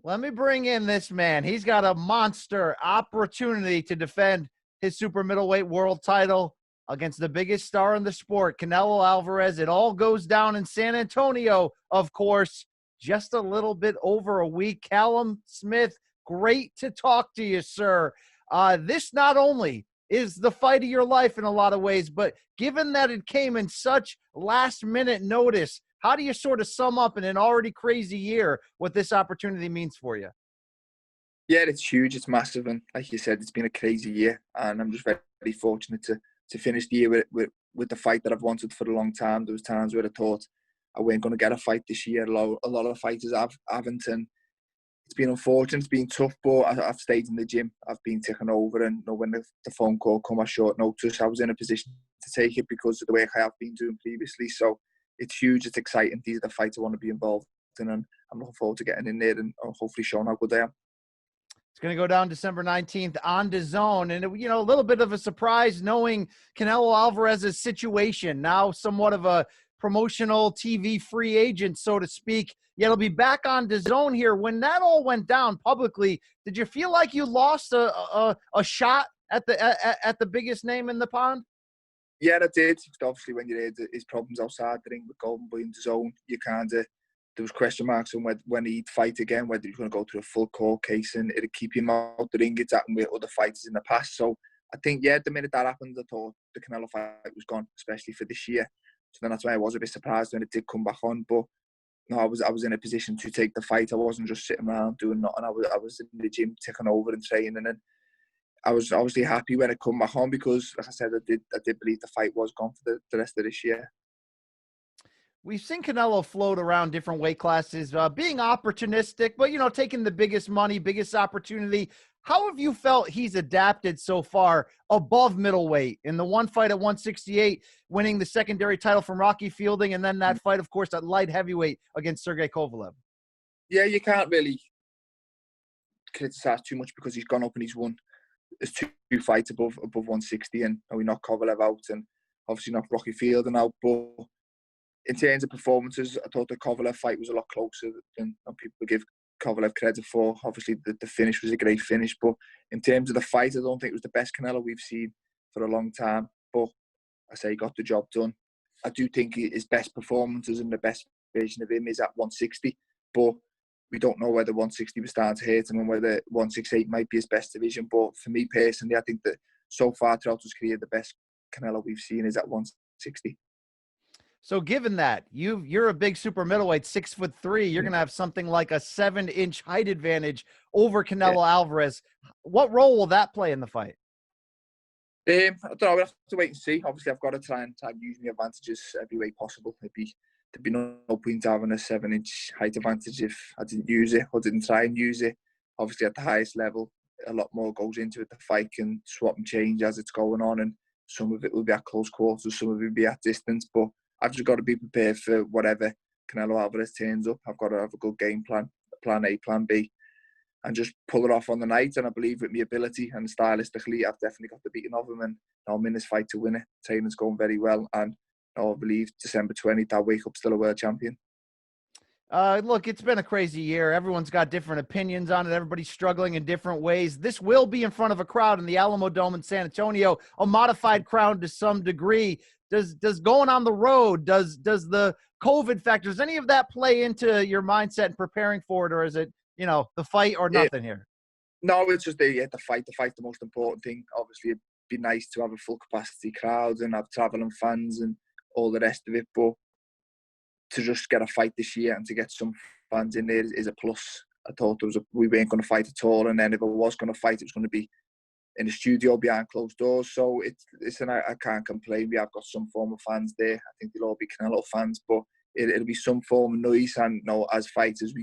Let me bring in this man. He's got a monster opportunity to defend his super middleweight world title against the biggest star in the sport, Canelo Alvarez. It all goes down in San Antonio, of course, just a little bit over a week. Callum Smith, great to talk to you, sir. This not only is the fight of your life in a lot of ways, but given that it came in such last-minute notice, how do you sort of sum up in an already crazy year what this opportunity means for you? Yeah, it's huge. It's massive. And like you said, it's been a crazy year. And I'm just very, very fortunate to finish the year with the fight that I've wanted for a long time. There was times where I thought I weren't going to get a fight this year. A lot of fighters haven't. And it's been unfortunate. It's been tough, but I've stayed in the gym. I've been taken over. And when the phone call come at short notice, I was in a position to take it because of the work I have been doing previously. So it's huge. It's exciting. These are the fights I want to be involved in. And I'm looking forward to getting in there and hopefully showing how good I am. It's going to go down December 19th on DAZN. And, a little bit of a surprise knowing Canelo Alvarez's situation, now somewhat of a promotional TV free agent, so to speak. Yet he'll be back on DAZN here. When that all went down publicly, did you feel like you lost a shot at the biggest name in the pond? Yeah, I did. Obviously, when you heard his problems outside the ring with Golden Boy and DAZN, you kind of, there was question marks on when he'd fight again, whether he's going to go through a full court case and it'd keep him out the ring. It's happened with other fighters in the past. So I think, yeah, the minute that happened, I thought the Canelo fight was gone, especially for this year. So then that's why I was a bit surprised when it did come back on. But no, I was in a position to take the fight. I wasn't just sitting around doing nothing. I was in the gym taking over and training, and I was obviously happy when it come back on because, like I said, I did believe the fight was gone for the rest of this year. We've seen Canelo float around different weight classes, being opportunistic, but, taking the biggest money, biggest opportunity. How have you felt he's adapted so far above middleweight in the one fight at 168, winning the secondary title from Rocky Fielding, and then that fight, of course, at light heavyweight against Sergey Kovalev? Yeah, you can't really criticize too much because he's gone up and he's won. There's two fights above 160, and we knocked Kovalev out and obviously knocked Rocky Fielding out. But in terms of performances, I thought the Kovalev fight was a lot closer than people give Kovalev credit for. Obviously, the finish was a great finish, but in terms of the fight, I don't think it was the best Canelo we've seen for a long time. But I say he got the job done. I do think his best performances and the best version of him is at 160, but we don't know whether 160 was starting to hurt him and whether 168 might be his best division. But for me personally, I think that so far throughout his career, the best Canelo we've seen is at 160. So given that you're a big super middleweight, 6'3", you're going to have something like a 7-inch height advantage over Canelo Alvarez. What role will that play in the fight? I don't know. We'll have to wait and see. Obviously, I've got to try and use my advantages every way possible. There'd be no point having a 7-inch height advantage if I didn't use it or didn't try and use it. Obviously, at the highest level, a lot more goes into it. The fight can swap and change as it's going on, and some of it will be at close quarters, some of it will be at distance. But I've just got to be prepared for whatever Canelo Alvarez turns up. I've got to have a good game plan, plan A, plan B, and just pull it off on the night. And I believe with my ability and stylistically, I've definitely got the beating of him. And I'm in this fight to win it. Training's going very well. And I believe December 20th, I'll wake up still a world champion. Look, it's been a crazy year. Everyone's got different opinions on it. Everybody's struggling in different ways. This will be in front of a crowd in the Alamodome in San Antonio, a modified crowd to some degree. Does going on the road, does the COVID factor, does any of that play into your mindset and preparing for it, or is it, the fight or nothing here? No, it's just the fight. The fight's the most important thing. Obviously, it'd be nice to have a full capacity crowd and have travelling fans and all the rest of it, but to just get a fight this year and to get some fans in there is a plus. I thought we weren't going to fight at all, and then if I was going to fight, it was going to be in the studio behind closed doors. So I can't complain. We have got some form of fans there. I think they'll all be Canelo fans, but it'll be some form of noise. And as fighters,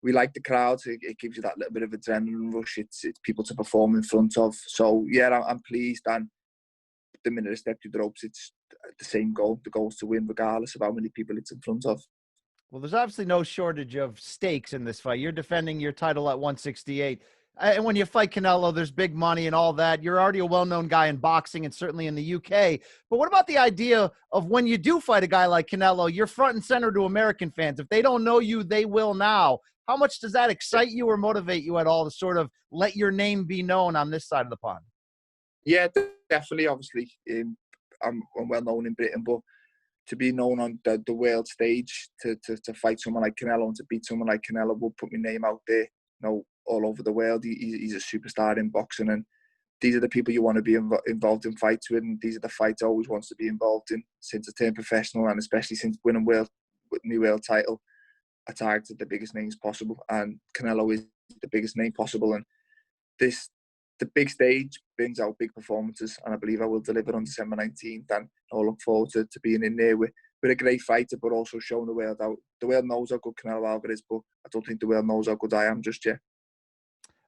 we like the crowd. It gives you that little bit of adrenaline rush. It's people to perform in front of. So yeah, I'm pleased. And the minute I step through the ropes, it's the same goal. The goal is to win, regardless of how many people it's in front of. Well, there's obviously no shortage of stakes in this fight. You're defending your title at 168. And when you fight Canelo, there's big money and all that. You're already a well-known guy in boxing and certainly in the UK. But what about the idea of when you do fight a guy like Canelo, you're front and center to American fans. If they don't know you, they will now. How much does that excite you or motivate you at all to sort of let your name be known on this side of the pond? Yeah, definitely. Obviously, I'm well known in Britain, but to be known on the world stage, to fight someone like Canelo and to beat someone like Canelo will put my name out there, you know, all over the world. He's a superstar in boxing, and these are the people you want to be involved in fights with, and these are the fights I always wants to be involved in since I turned professional, and especially since winning my world title. I targeted the biggest names possible, and Canelo is the biggest name possible, and the big stage brings out big performances, and I believe I will deliver on December 19th, and I look forward to being in there with a great fighter, but also showing the world out. The world knows how good Canelo Alvarez is, but I don't think the world knows how good I am just yet.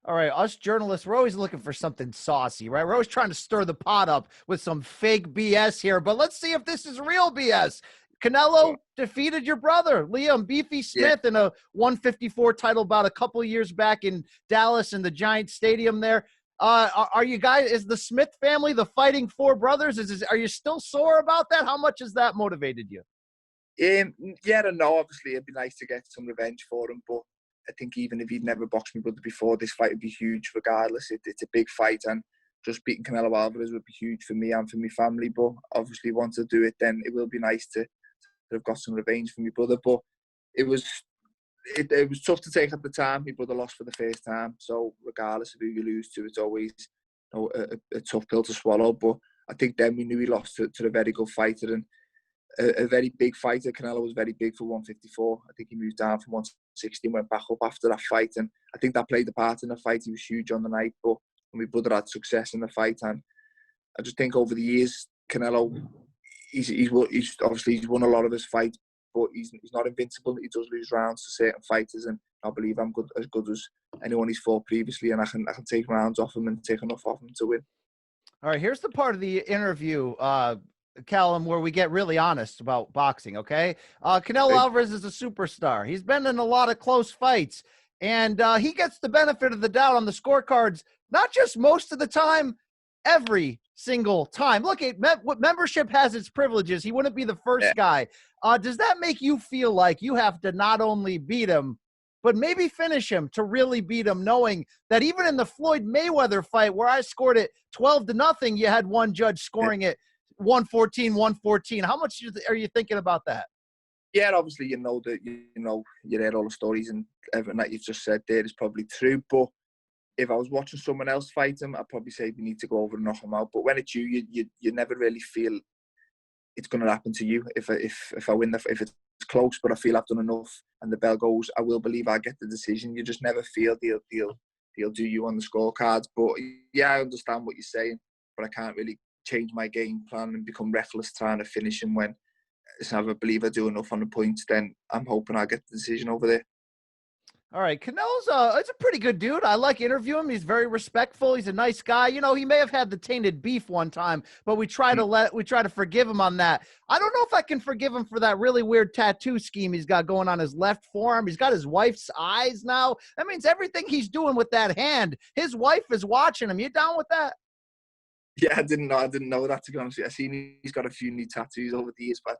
All right, us journalists, we're always looking for something saucy, right? We're always trying to stir the pot up with some fake BS here, but let's see if this is real BS. Canelo defeated your brother, Liam Beefy Smith, in a 154 title bout a couple of years back in Dallas in the Giant Stadium there. Are you guys, is the Smith family the Fighting Four Brothers? Are you still sore about that? How much has that motivated you? Yeah and no. Obviously, it'd be nice to get some revenge for him, but I think even if he'd never boxed me brother before, this fight would be huge regardless. It's a big fight, and just beating Canelo Alvarez would be huge for me and for my family. But obviously, once I do it, then it will be nice to have got some revenge for my brother. But it was tough to take at the time. My brother lost for the first time, so regardless of who you lose to, it's always, you know, a tough pill to swallow. But I think then we knew he lost to a very good fighter, and a very big fighter. Canelo was very big for 154. I think he moved down from 160 and went back up after that fight, and I think that played a part in the fight. He was huge on the night, but my brother had success in the fight, and I just think over the years, Canelo, he's obviously he's won a lot of his fights, but he's not invincible. He does lose rounds to certain fighters, and I believe I'm as good as anyone he's fought previously, and I can take rounds off him and take enough off him to win. All right, here's the part of the interview, Callum, where we get really honest about boxing, okay? Canelo Alvarez is a superstar. He's been in a lot of close fights, and he gets the benefit of the doubt on the scorecards, not just most of the time, every single time. Look, membership has its privileges. He wouldn't be the first guy. Does that make you feel like you have to not only beat him, but maybe finish him to really beat him, knowing that even in the Floyd Mayweather fight where I scored it 12-0, you had one judge scoring it 114-114. How much are you thinking about that? Yeah, obviously, you heard all the stories, and everything that you've just said there is probably true. But if I was watching someone else fight him, I'd probably say we need to go over and knock him out. But when it's you never really feel it's going to happen to you. If I win, if it's close, but I feel I've done enough, and the bell goes, I will believe I get the decision. You just never feel they'll do you on the scorecards. But yeah, I understand what you're saying, but I can't really change my game plan and become reckless trying to finish him when if I believe I do enough on the points, then I'm hoping I get the decision over there. All right, Canelo's it's a pretty good dude. I like interviewing him. He's very respectful. He's a nice guy. You know, he may have had the tainted beef one time, but we try to forgive him on that. I don't know if I can forgive him for that really weird tattoo scheme he's got going on his left forearm. He's got his wife's eyes now. That means everything he's doing with that hand, his wife is watching him. You down with that? Yeah, I didn't know that, to be honest with you. I seen he's got a few new tattoos over the years, but I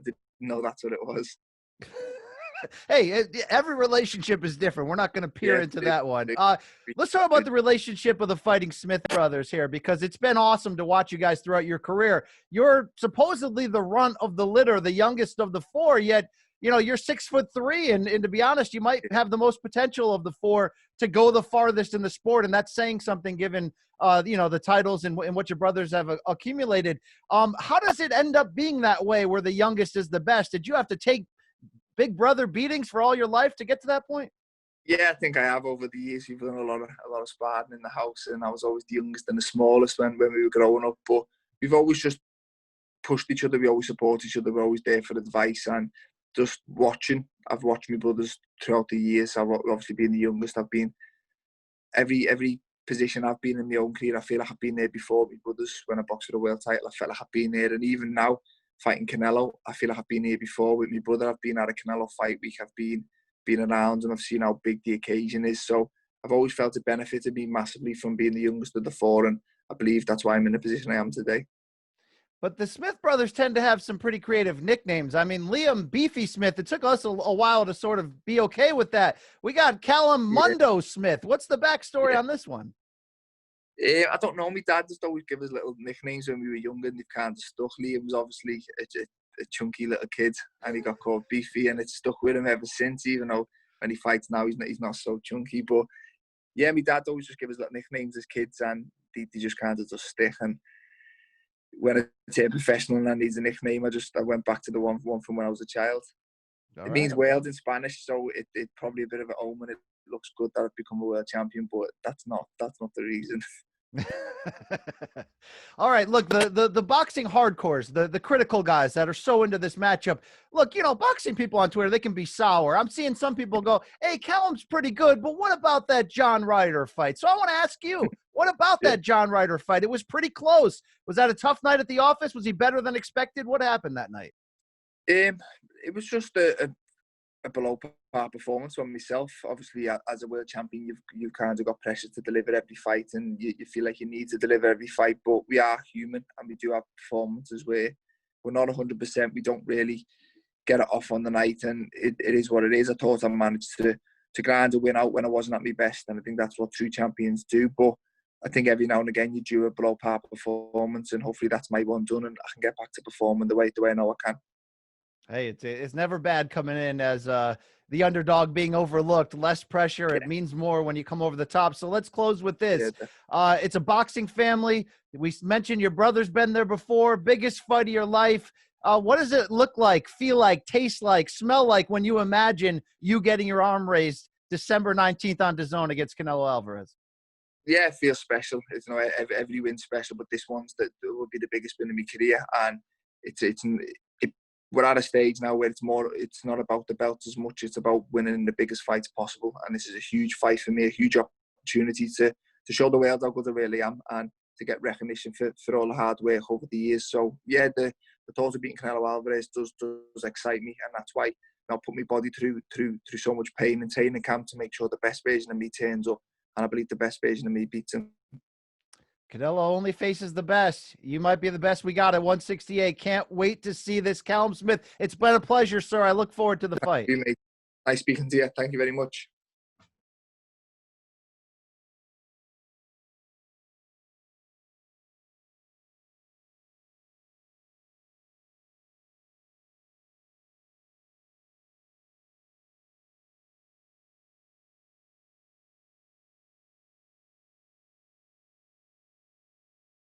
didn't know that's what it was. Hey, every relationship is different. We're not going to peer into that one. Let's talk about the relationship of the Fighting Smith brothers here, because it's been awesome to watch you guys throughout your career. You're supposedly the runt of the litter, the youngest of the four, yet you know you're 6'3", and to be honest, you might have the most potential of the four to go the farthest in the sport, and that's saying something given the titles and what your brothers have accumulated. How does it end up being that way, where the youngest is the best? Did you have to take big brother beatings for all your life to get to that point? Yeah, I think I have over the years. We've done a lot of sparring in the house, and I was always the youngest and the smallest when we were growing up. But we've always just pushed each other. We always support each other. We're always there for advice and just watching. I've watched my brothers throughout the years. I've obviously been the youngest. I've been every position I've been in my own career. I feel like I've been there before my brothers. When I boxed for the world title, I felt like I've been there, and even now, fighting Canelo, I feel like I've been here before with my brother. I've been at a Canelo fight week. I've been around, and I've seen how big the occasion is. So I've always felt it benefited me massively from being the youngest of the four, and I believe that's why I'm in the position I am today. But the Smith brothers tend to have some pretty creative nicknames. I mean, Liam Beefy Smith, it took us a while to sort of be okay with that. We got Callum Mundo Smith. What's the backstory on this one? I don't know. My dad just always give us little nicknames when we were younger, and they've kind of stuck. Liam was obviously a chunky little kid, and he got called Beefy, and it's stuck with him ever since, even though when he fights now, he's not so chunky. But yeah, my dad always just give us little nicknames as kids, and they just kind of just stick. And when I turned professional and I needs a nickname, I went back to the one from when I was a child. It means world in Spanish, so it's probably a bit of an omen. It looks good that I've become a world champion, but that's not the reason. All right, look, the boxing hardcores, the critical guys that are so into this matchup. Look, boxing people on Twitter, they can be sour. I'm seeing some people go, hey, Callum's pretty good, but what about that John Ryder fight? So I want to ask you, what about that John Ryder fight? It was pretty close. Was that a tough night at the office? Was he better than expected? What happened that night? It was just a below par performance on myself. Obviously, as a world champion, you've kind of got pressure to deliver every fight, and you feel like you need to deliver every fight. But we are human, and we do have performances where we're not 100%. We don't really get it off on the night, and it is what it is. I thought I managed to grind a win out when I wasn't at my best, and I think that's what true champions do. But I think every now and again you do a below par performance, and hopefully that's my one done, and I can get back to performing the way I know I can. Hey, it's never bad coming in as the underdog being overlooked. Less pressure. It means more when you come over the top. So let's close with this. It's a boxing family. We mentioned your brother's been there before. Biggest fight of your life. What does it look like, feel like, taste like, smell like when you imagine you getting your arm raised December 19th on DAZN against Canelo Alvarez? Yeah, it feels special. It's, every win's special, but this one's that will be the biggest win in my career, and we're at a stage now where it's not about the belt as much. It's about winning the biggest fights possible. And this is a huge fight for me, a huge opportunity to show the world how good I really am and to get recognition for all the hard work over the years. So yeah, the thought of beating Canelo Alvarez does excite me. And that's why I'll put my body through so much pain and training camp to make sure the best version of me turns up. And I believe the best version of me beats him. Canelo only faces the best. You might be the best we got at 168. Can't wait to see this. Callum Smith, it's been a pleasure, sir. I look forward to the fight. Nice speaking to you. Thank you very much.